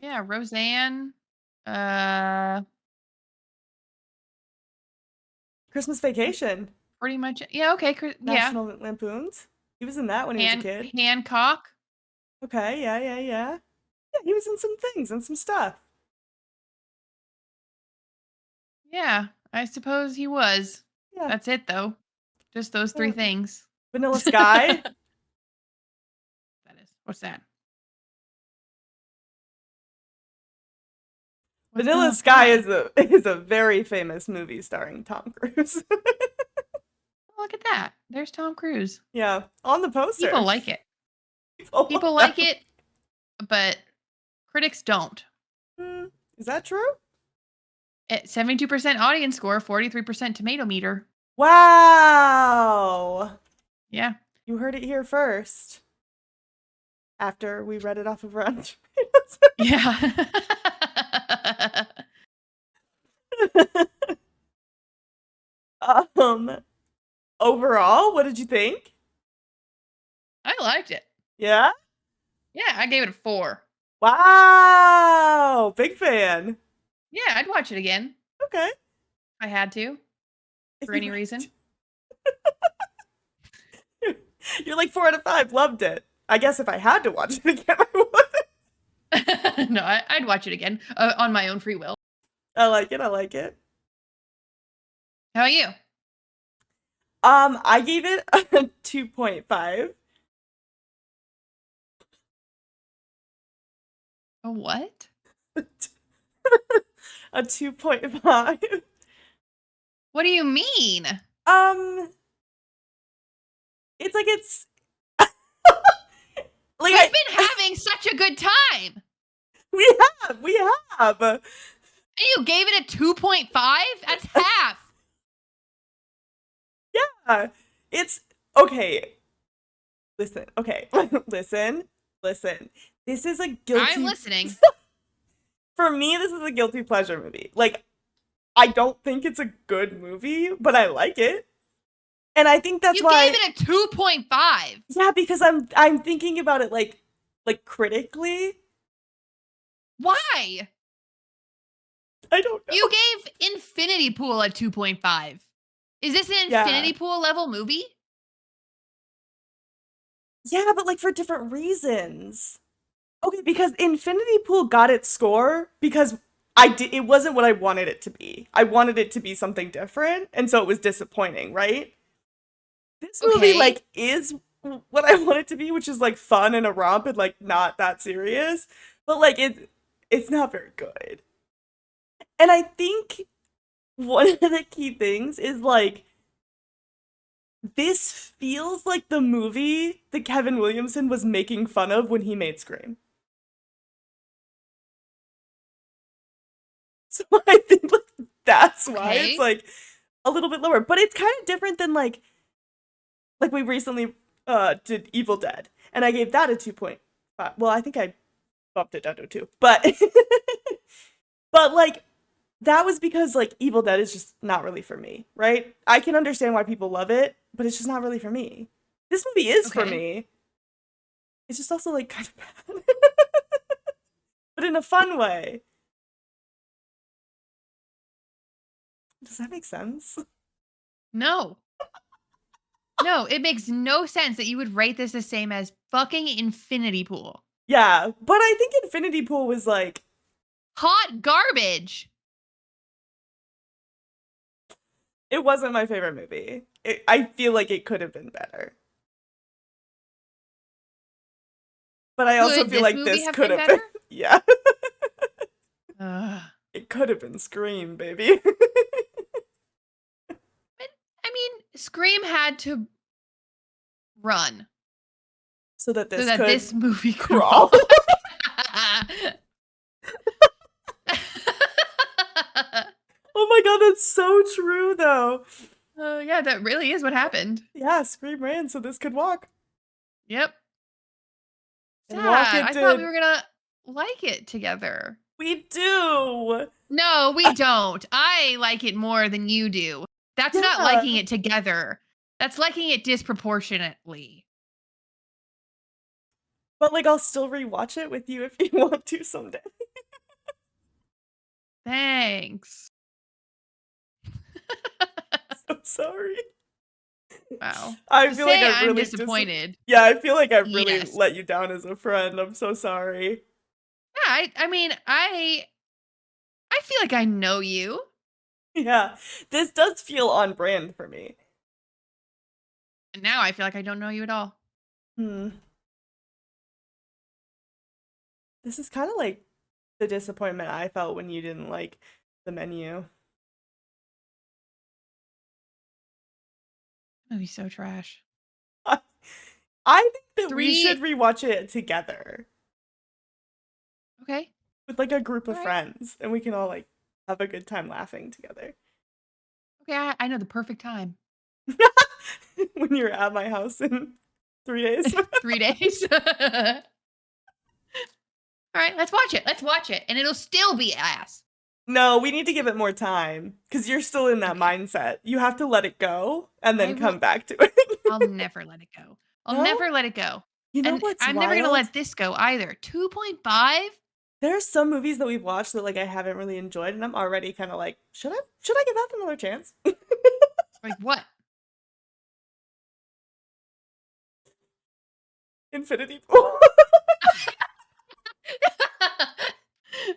[SPEAKER 2] Yeah, Roseanne.
[SPEAKER 1] Christmas Vacation.
[SPEAKER 2] Pretty much. Yeah, okay. Yeah.
[SPEAKER 1] National Lampoons. He was in that when he was a kid.
[SPEAKER 2] Hancock.
[SPEAKER 1] Okay, yeah. Yeah, he was in some things and some stuff.
[SPEAKER 2] Yeah, I suppose he was.
[SPEAKER 1] Yeah.
[SPEAKER 2] That's it, though. Just those three things.
[SPEAKER 1] Vanilla Sky.
[SPEAKER 2] What's that?
[SPEAKER 1] Vanilla Sky is a very famous movie starring Tom Cruise.
[SPEAKER 2] Look at that. There's Tom Cruise.
[SPEAKER 1] Yeah, on the poster.
[SPEAKER 2] People like it. People like it, but critics don't.
[SPEAKER 1] Is that true?
[SPEAKER 2] At 72% audience score, 43% tomato meter.
[SPEAKER 1] Wow.
[SPEAKER 2] Yeah.
[SPEAKER 1] You heard it here first. After we read it off of Rotten Tomatoes.
[SPEAKER 2] Yeah.
[SPEAKER 1] Overall, what did you think?
[SPEAKER 2] I liked it.
[SPEAKER 1] Yeah?
[SPEAKER 2] Yeah, I gave it a 4.
[SPEAKER 1] Wow! Big fan.
[SPEAKER 2] Yeah, I'd watch it again.
[SPEAKER 1] Okay.
[SPEAKER 2] I had to. For any reason.
[SPEAKER 1] You're like 4 out of 5. Loved it. I guess if I had to watch it again, I would.
[SPEAKER 2] No, I'd watch it again on my own free will.
[SPEAKER 1] I like it.
[SPEAKER 2] How about you?
[SPEAKER 1] I gave it a 2.5.
[SPEAKER 2] A what?
[SPEAKER 1] A 2.5.
[SPEAKER 2] What do you mean?
[SPEAKER 1] It's like it's
[SPEAKER 2] like we've been having such a good time.
[SPEAKER 1] We have.
[SPEAKER 2] And you gave it a 2.5? That's half.
[SPEAKER 1] Yeah. It's okay. Listen. Okay. Listen. This is a guilty.
[SPEAKER 2] I'm listening.
[SPEAKER 1] For me, this is a guilty pleasure movie. Like, I don't think it's a good movie, but I like it. And I think that's why
[SPEAKER 2] you gave it a 2.5.
[SPEAKER 1] Yeah, because I'm thinking about it like critically.
[SPEAKER 2] Why?
[SPEAKER 1] I don't know.
[SPEAKER 2] You gave Infinity Pool a 2.5. Is this an Infinity Pool level movie?
[SPEAKER 1] Yeah, but like for different reasons. Okay, because Infinity Pool got its score because it wasn't what I wanted it to be. I wanted it to be something different, and so it was disappointing, right? This movie like is what I want it to be, which is like fun and a romp and like not that serious, but like it's not very good. And I think one of the key things is like this feels like the movie that Kevin Williamson was making fun of when he made Scream. So I think like that's why it's like a little bit lower, but it's kind of different than like we recently did Evil Dead, and I gave that a 2.5. Well, I think I bumped it down to a 2, but but like that was because like Evil Dead is just not really for me, right? I can understand why people love it, but it's just not really for me. This movie is for
[SPEAKER 2] Okay.
[SPEAKER 1] me. It's just also like kind of bad, but in a fun way. Does that make sense?
[SPEAKER 2] No. No, it makes no sense that you would rate this the same as fucking Infinity Pool.
[SPEAKER 1] Yeah, but I think Infinity Pool was like
[SPEAKER 2] Hot garbage.
[SPEAKER 1] it wasn't my favorite movie. I feel like it could have been better. But I also
[SPEAKER 2] Could
[SPEAKER 1] feel
[SPEAKER 2] this
[SPEAKER 1] like
[SPEAKER 2] movie
[SPEAKER 1] this
[SPEAKER 2] have
[SPEAKER 1] could
[SPEAKER 2] been
[SPEAKER 1] have been
[SPEAKER 2] better?
[SPEAKER 1] yeah.
[SPEAKER 2] Ugh.
[SPEAKER 1] It could have been Scream, baby.
[SPEAKER 2] But, I mean, Scream had to run
[SPEAKER 1] So that
[SPEAKER 2] so
[SPEAKER 1] this
[SPEAKER 2] that
[SPEAKER 1] could
[SPEAKER 2] this movie could
[SPEAKER 1] crawl.
[SPEAKER 2] walk.
[SPEAKER 1] Oh my god, that's so true though.
[SPEAKER 2] Yeah, that really is what happened.
[SPEAKER 1] Yeah, Scream ran so this could walk.
[SPEAKER 2] Yep.
[SPEAKER 1] And walk
[SPEAKER 2] Sad.
[SPEAKER 1] it
[SPEAKER 2] I thought we
[SPEAKER 1] did.
[SPEAKER 2] were gonna like it together.
[SPEAKER 1] We do.
[SPEAKER 2] No, we don't. I like it more than you do. That's not
[SPEAKER 1] Yeah.
[SPEAKER 2] liking it together. That's liking it disproportionately.
[SPEAKER 1] But like I'll still rewatch it with you if you want to someday.
[SPEAKER 2] Thanks.
[SPEAKER 1] So sorry.
[SPEAKER 2] Wow.
[SPEAKER 1] I
[SPEAKER 2] To
[SPEAKER 1] feel like
[SPEAKER 2] say
[SPEAKER 1] I've
[SPEAKER 2] I'm
[SPEAKER 1] really
[SPEAKER 2] disappointed.
[SPEAKER 1] yeah, I feel like I've really
[SPEAKER 2] Yes.
[SPEAKER 1] let you down as a friend. I'm so sorry.
[SPEAKER 2] Yeah, I mean, I feel like I know you.
[SPEAKER 1] Yeah. This does feel on brand for me.
[SPEAKER 2] And now I feel like I don't know you at all.
[SPEAKER 1] Hmm. This is kind of like the disappointment I felt when you didn't like the menu.
[SPEAKER 2] Movie's so trash.
[SPEAKER 1] I, I think that we should
[SPEAKER 2] 3.
[SPEAKER 1] rewatch it together
[SPEAKER 2] Okay.
[SPEAKER 1] with like a group
[SPEAKER 2] All
[SPEAKER 1] of
[SPEAKER 2] right.
[SPEAKER 1] friends and we can all like have a good time laughing together.
[SPEAKER 2] Okay, I know the perfect time.
[SPEAKER 1] When you're at my house in 3 days.
[SPEAKER 2] 3 days. All right, let's watch it. Let's watch it. And it'll still be ass.
[SPEAKER 1] No, we need to give it more time because you're still in that
[SPEAKER 2] Okay.
[SPEAKER 1] mindset. You have to let it go and
[SPEAKER 2] I
[SPEAKER 1] then
[SPEAKER 2] will
[SPEAKER 1] come back to it.
[SPEAKER 2] I'll never let it go. I'll
[SPEAKER 1] No?
[SPEAKER 2] never let it go.
[SPEAKER 1] You know
[SPEAKER 2] And
[SPEAKER 1] what's
[SPEAKER 2] I'm never going to
[SPEAKER 1] wild?
[SPEAKER 2] let this go either. 2.5?
[SPEAKER 1] There are some movies that we've watched that like I haven't really enjoyed and I'm already kind of like, should I give that another chance?
[SPEAKER 2] Like what?
[SPEAKER 1] Infinity Pool.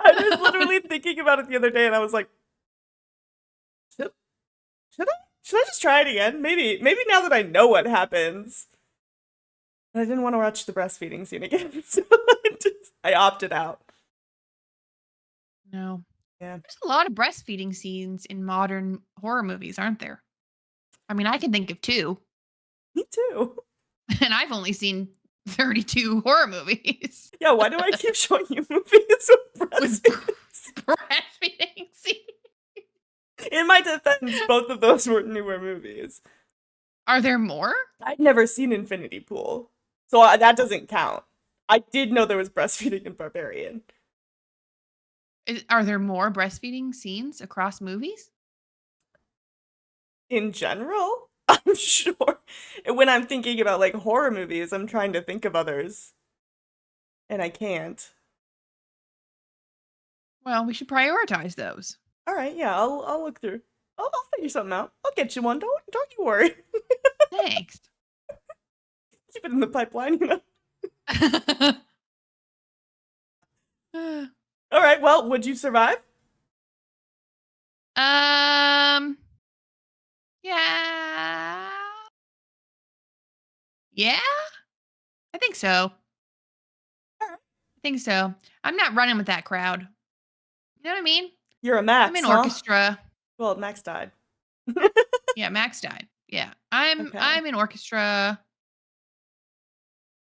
[SPEAKER 1] I was literally thinking about it the other day and I was like, should, should I? Should I just try it again? Maybe now that I know what happens. But I didn't want to watch the breastfeeding scene again, so I opted out.
[SPEAKER 2] No.
[SPEAKER 1] Yeah.
[SPEAKER 2] There's a lot of breastfeeding scenes in modern horror movies, aren't there? I mean, I can think of 2,
[SPEAKER 1] Me too.
[SPEAKER 2] and I've only seen 32 horror movies
[SPEAKER 1] Yeah, why do I keep showing you movies with
[SPEAKER 2] with
[SPEAKER 1] breastfeeding scenes?
[SPEAKER 2] breastfeeding scenes.
[SPEAKER 1] In my defense, both of those were newer movies.
[SPEAKER 2] Are there more?
[SPEAKER 1] I'd never seen Infinity Pool, so that doesn't count. I did know there was breastfeeding in Barbarian.
[SPEAKER 2] Are there more breastfeeding scenes across movies?
[SPEAKER 1] In general, I'm sure. When I'm thinking about like horror movies, I'm trying to think of others, and I can't.
[SPEAKER 2] Well, we should prioritize those.
[SPEAKER 1] All right, yeah, I'll look through. I'll figure something out. I'll get you one. Don't you worry.
[SPEAKER 2] Thanks.
[SPEAKER 1] Keep it in the pipeline, you know. All right. Well, would you survive?
[SPEAKER 2] Yeah. Yeah, I think so.
[SPEAKER 1] All right.
[SPEAKER 2] I think so. I'm not running with that crowd. You know what I mean?
[SPEAKER 1] You're a
[SPEAKER 2] I'm
[SPEAKER 1] Max,
[SPEAKER 2] in
[SPEAKER 1] huh?
[SPEAKER 2] orchestra.
[SPEAKER 1] Well, Max died.
[SPEAKER 2] Yeah, Max died. Yeah. I'm
[SPEAKER 1] Okay.
[SPEAKER 2] I'm in orchestra,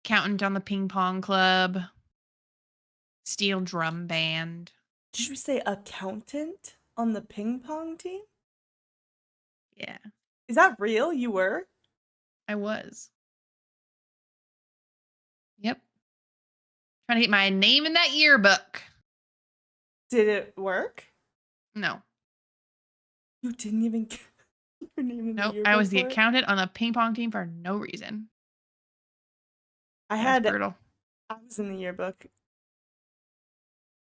[SPEAKER 2] accountant on the ping pong club, steel drum band.
[SPEAKER 1] Did you say accountant on the ping pong team?
[SPEAKER 2] Yeah,
[SPEAKER 1] Is that real? You were?
[SPEAKER 2] I was. Yep. Trying to get my name in that yearbook.
[SPEAKER 1] Did it work?
[SPEAKER 2] No.
[SPEAKER 1] You didn't even get your name in the
[SPEAKER 2] Nope. I
[SPEAKER 1] yearbook
[SPEAKER 2] was the
[SPEAKER 1] for it?
[SPEAKER 2] accountant on the ping pong team for no reason.
[SPEAKER 1] I
[SPEAKER 2] Yeah, it's
[SPEAKER 1] had,
[SPEAKER 2] brutal.
[SPEAKER 1] I was in the yearbook.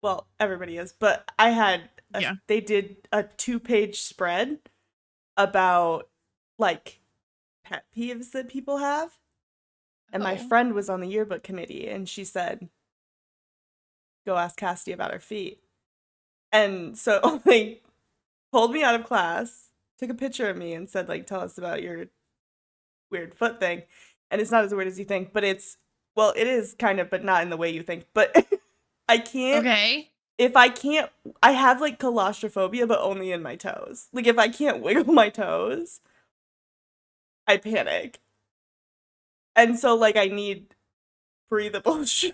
[SPEAKER 1] Well, everybody is, but I had,
[SPEAKER 2] Yeah.
[SPEAKER 1] they did a 2-page spread about, like, pet peeves that people have. And my
[SPEAKER 2] Oh.
[SPEAKER 1] friend was on the yearbook committee, and she said, go ask Cassidy about her feet. And so, like, pulled me out of class, took a picture of me, and said, like, tell us about your weird foot thing. And it's not as weird as you think, but it's, well, it is kind of, but not in the way you think. But I can't,
[SPEAKER 2] Okay.
[SPEAKER 1] if I can't, I have like claustrophobia, but only in my toes. Like, if I can't wiggle my toes, I panic. And so, like, I need breathable shoes.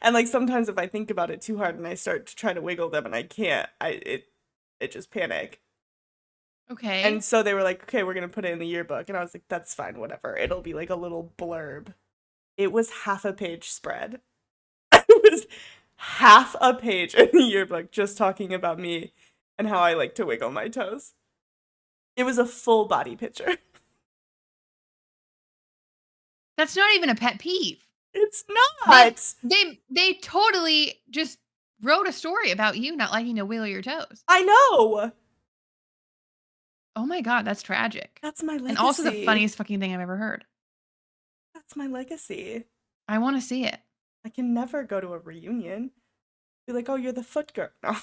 [SPEAKER 1] And like sometimes if I think about it too hard and I start to try to wiggle them and I can't, it just panic.
[SPEAKER 2] Okay.
[SPEAKER 1] And so they were like, okay, we're gonna put it in the yearbook. And I was like, that's fine, whatever. It'll be like a little blurb. It was half a page spread. It was half a page in the yearbook just talking about me and how I like to wiggle my toes. It was a full body picture.
[SPEAKER 2] That's not even a pet peeve.
[SPEAKER 1] It's
[SPEAKER 2] They
[SPEAKER 1] not.
[SPEAKER 2] they totally just wrote a story about you not liking to wiggle your toes.
[SPEAKER 1] I know.
[SPEAKER 2] Oh my god, that's tragic.
[SPEAKER 1] That's my
[SPEAKER 2] And also the
[SPEAKER 1] legacy.
[SPEAKER 2] funniest fucking thing I've ever heard.
[SPEAKER 1] That's my legacy.
[SPEAKER 2] I want to see it.
[SPEAKER 1] I can never go to a reunion. Be like, oh, you're the foot girl. No.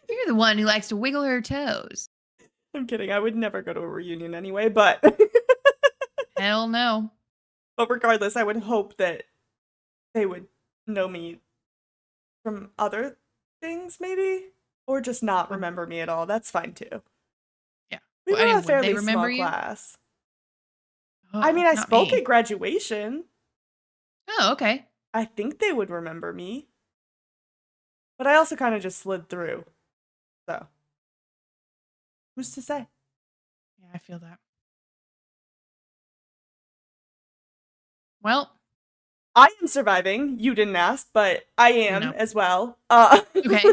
[SPEAKER 2] You're the one who likes to wiggle her toes.
[SPEAKER 1] I'm kidding. I would never go to a reunion anyway, but
[SPEAKER 2] Hell no.
[SPEAKER 1] but regardless, I would hope that they would know me from other things, maybe, or just not remember me at all. That's fine too.
[SPEAKER 2] Yeah.
[SPEAKER 1] We
[SPEAKER 2] Well, I
[SPEAKER 1] were
[SPEAKER 2] mean,
[SPEAKER 1] a
[SPEAKER 2] would they
[SPEAKER 1] fairly
[SPEAKER 2] remember
[SPEAKER 1] small
[SPEAKER 2] you?
[SPEAKER 1] class. I
[SPEAKER 2] Oh,
[SPEAKER 1] mean, I
[SPEAKER 2] not
[SPEAKER 1] spoke
[SPEAKER 2] me.
[SPEAKER 1] at graduation.
[SPEAKER 2] Oh, okay.
[SPEAKER 1] I think they would remember me, but I also kind of just slid through. So, who's to say?
[SPEAKER 2] Yeah, I feel that. Well,
[SPEAKER 1] I am surviving. You didn't ask, but I am
[SPEAKER 2] no.
[SPEAKER 1] as well.
[SPEAKER 2] Okay.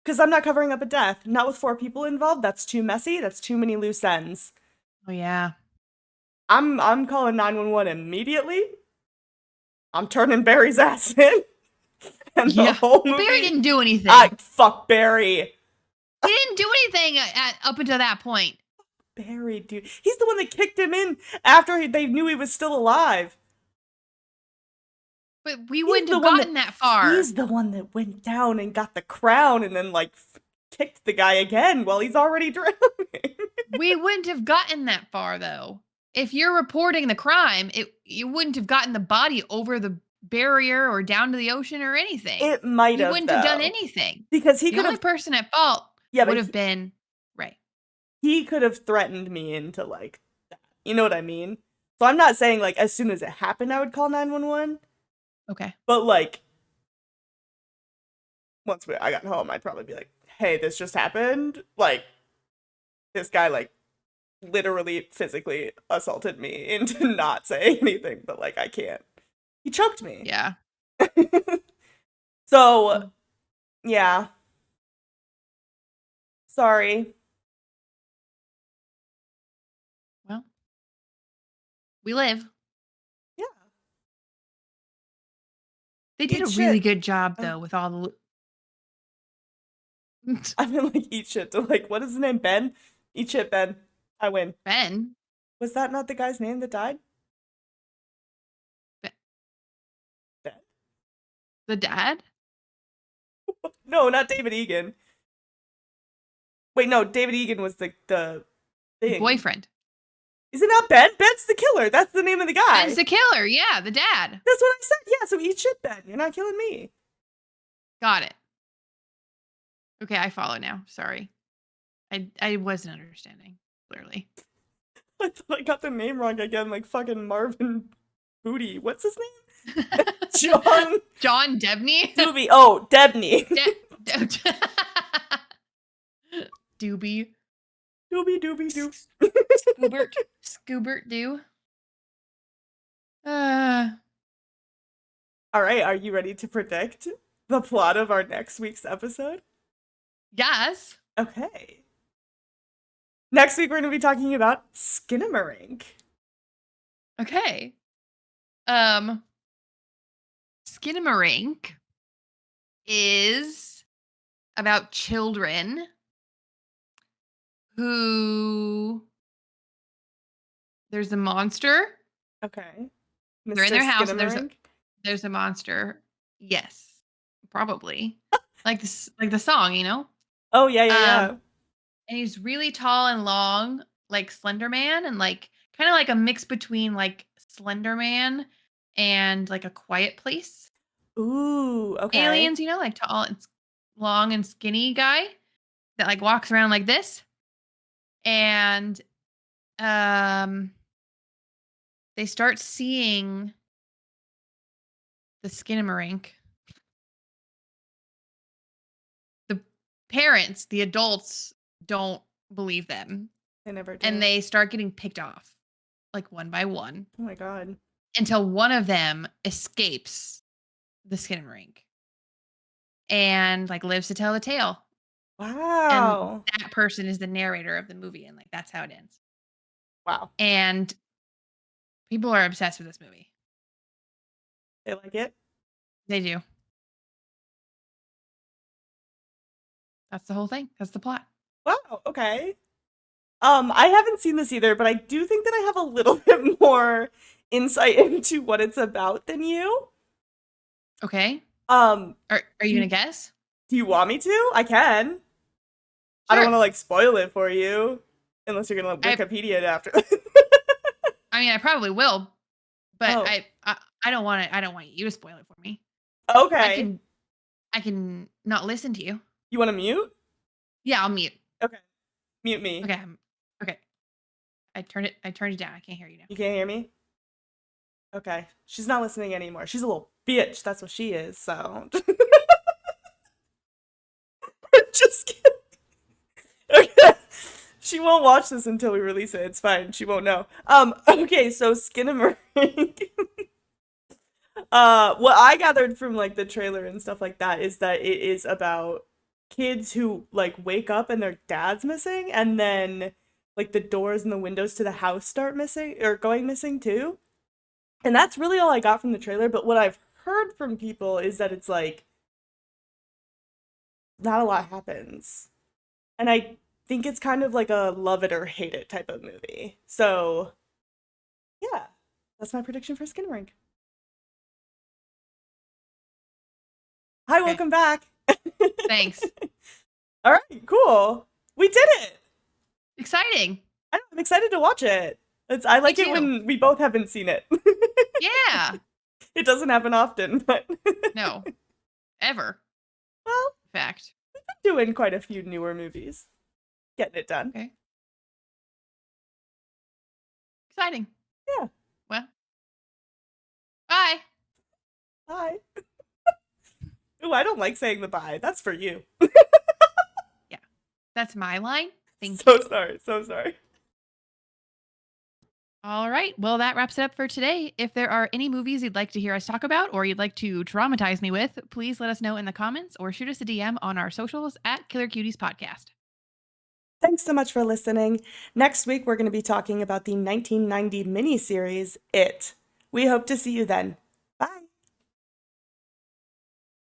[SPEAKER 1] Because I'm not covering up a death. Not with 4 people involved. That's too messy. That's too many loose ends.
[SPEAKER 2] Oh yeah.
[SPEAKER 1] I'm calling 911 immediately. I'm turning Barry's ass in. And the
[SPEAKER 2] Yeah.
[SPEAKER 1] whole
[SPEAKER 2] Well,
[SPEAKER 1] movie.
[SPEAKER 2] Barry didn't do anything.
[SPEAKER 1] Fuck Barry.
[SPEAKER 2] He didn't do anything up until that point.
[SPEAKER 1] Barry, dude. He's the one that kicked him in after they knew he was still alive.
[SPEAKER 2] But we wouldn't have gotten that far.
[SPEAKER 1] He's the one that went down and got the crown and then, like, kicked the guy again while he's already drowning.
[SPEAKER 2] We wouldn't have gotten that far though. If you're reporting the crime, you wouldn't have gotten the body over the barrier or down to the ocean or anything.
[SPEAKER 1] It might
[SPEAKER 2] You
[SPEAKER 1] have,
[SPEAKER 2] wouldn't
[SPEAKER 1] though.
[SPEAKER 2] have done anything.
[SPEAKER 1] Because he
[SPEAKER 2] The
[SPEAKER 1] could
[SPEAKER 2] only
[SPEAKER 1] have.
[SPEAKER 2] person at fault
[SPEAKER 1] Yeah,
[SPEAKER 2] would
[SPEAKER 1] but
[SPEAKER 2] have been Ray.
[SPEAKER 1] he could have threatened me into, like, that. You know what I mean? So I'm not saying, like, as soon as it happened, I would call 911.
[SPEAKER 2] Okay.
[SPEAKER 1] But, like, once I got home, I'd probably be like, hey, this just happened. Like, this guy, like, literally physically assaulted me into not saying anything, but, like, I can't. He choked me.
[SPEAKER 2] Yeah.
[SPEAKER 1] So, yeah. Sorry.
[SPEAKER 2] Well, we live.
[SPEAKER 1] Yeah.
[SPEAKER 2] They did
[SPEAKER 1] Eat
[SPEAKER 2] a really
[SPEAKER 1] shit.
[SPEAKER 2] good job
[SPEAKER 1] Oh.
[SPEAKER 2] though with all the
[SPEAKER 1] I've been like, eat shit to, like, what is his name? Ben? Eat shit, Ben. I win.
[SPEAKER 2] Ben.
[SPEAKER 1] Was that not the guy's name that died?
[SPEAKER 2] Ben.
[SPEAKER 1] Ben?
[SPEAKER 2] The dad?
[SPEAKER 1] No, not David Egan. Wait, no, David Egan was the thing.
[SPEAKER 2] Boyfriend.
[SPEAKER 1] Is it not Ben? Ben's the killer. That's the name of the guy.
[SPEAKER 2] Ben's the killer. Yeah, the dad.
[SPEAKER 1] That's what I said. Yeah, so eat shit, Ben. You're not killing me.
[SPEAKER 2] Got it. Okay, I follow now. Sorry. I wasn't understanding, clearly.
[SPEAKER 1] I thought I got the name wrong again, like fucking Marvin Booty. What's his name? John
[SPEAKER 2] John Debney?
[SPEAKER 1] Doobie. Oh, Debney.
[SPEAKER 2] Doobie.
[SPEAKER 1] Doobie doobie doo.
[SPEAKER 2] Scoobert do.
[SPEAKER 1] All right, are you ready to predict the plot of our next week's episode?
[SPEAKER 2] Yes.
[SPEAKER 1] Okay. Next week, we're going to be talking about Skinamarink.
[SPEAKER 2] Okay. Skinamarink is about children who there's a monster.
[SPEAKER 1] Okay.
[SPEAKER 2] They're in their house and
[SPEAKER 1] Skinamarink?
[SPEAKER 2] there's a monster. Yes. Probably. like the song, you know?
[SPEAKER 1] Oh, yeah.
[SPEAKER 2] And he's really tall and long, like Slender Man, and like kind of like a mix between like Slender Man and like a Quiet Place.
[SPEAKER 1] Ooh, okay.
[SPEAKER 2] Aliens, you know, like tall and long and skinny guy that like walks around like this. And they start seeing the Skinamarink. The parents, the adults don't believe them.
[SPEAKER 1] They never do.
[SPEAKER 2] And they start getting picked off like one by one.
[SPEAKER 1] Oh my god.
[SPEAKER 2] Until one of them escapes the Skinamarink and like lives to tell the tale.
[SPEAKER 1] Wow.
[SPEAKER 2] And that person is the narrator of the movie, and like that's how it ends.
[SPEAKER 1] Wow.
[SPEAKER 2] And people are obsessed with this movie.
[SPEAKER 1] They like it?
[SPEAKER 2] They do. That's the whole thing. That's the plot.
[SPEAKER 1] Wow, okay. I haven't seen this either, but I do think that I have a little bit more insight into what it's about than you.
[SPEAKER 2] Okay.
[SPEAKER 1] Are
[SPEAKER 2] you gonna guess?
[SPEAKER 1] Do you want me to? I can.
[SPEAKER 2] Sure.
[SPEAKER 1] I don't want to like spoil it for you, unless you're gonna Wikipedia it after.
[SPEAKER 2] I mean, I probably will, but
[SPEAKER 1] Oh.
[SPEAKER 2] I don't want to. I don't want you to spoil it for me.
[SPEAKER 1] Okay.
[SPEAKER 2] I can not listen to you.
[SPEAKER 1] You want to mute?
[SPEAKER 2] Yeah, I'll mute.
[SPEAKER 1] Okay. Mute me.
[SPEAKER 2] Okay. Okay. I turned it down. I can't hear you now.
[SPEAKER 1] You can't hear me? Okay. She's not listening anymore. She's a little bitch. That's what she is, so. Just kidding. Okay. She won't watch this until we release it. It's fine. She won't know. Okay, so Skinamarink. What I gathered from like the trailer and stuff like that is that it is about kids who like wake up and their dad's missing, and then like the doors and the windows to the house start missing or going missing too. And that's really all I got from the trailer, but what I've heard from people is that it's like not a lot happens. And I think it's kind of like a love it or hate it type of movie. So yeah, that's my prediction for Skinamarink. Hi,
[SPEAKER 2] Okay.
[SPEAKER 1] welcome back.
[SPEAKER 2] Thanks.
[SPEAKER 1] All right, cool. We did it.
[SPEAKER 2] Exciting.
[SPEAKER 1] I'm excited to watch it. I like it
[SPEAKER 2] too.
[SPEAKER 1] when we both haven't seen it.
[SPEAKER 2] Yeah.
[SPEAKER 1] It doesn't happen often, but
[SPEAKER 2] No. Ever.
[SPEAKER 1] well,
[SPEAKER 2] In fact.
[SPEAKER 1] we've been doing quite a few newer movies. Getting it done.
[SPEAKER 2] Okay. Exciting.
[SPEAKER 1] Yeah.
[SPEAKER 2] Well. Bye.
[SPEAKER 1] Bye. Ooh, I don't like saying the bye. That's for you.
[SPEAKER 2] Yeah. That's my line. Thank
[SPEAKER 1] So
[SPEAKER 2] you.
[SPEAKER 1] sorry. So sorry.
[SPEAKER 2] All right. Well, that wraps it up for today. If there are any movies you'd like to hear us talk about or you'd like to traumatize me with, please let us know in the comments or shoot us a DM on our socials at Killer Cuties Podcast.
[SPEAKER 1] Thanks so much for listening. Next week, we're going to be talking about the 1990 miniseries, It. We hope to see you then.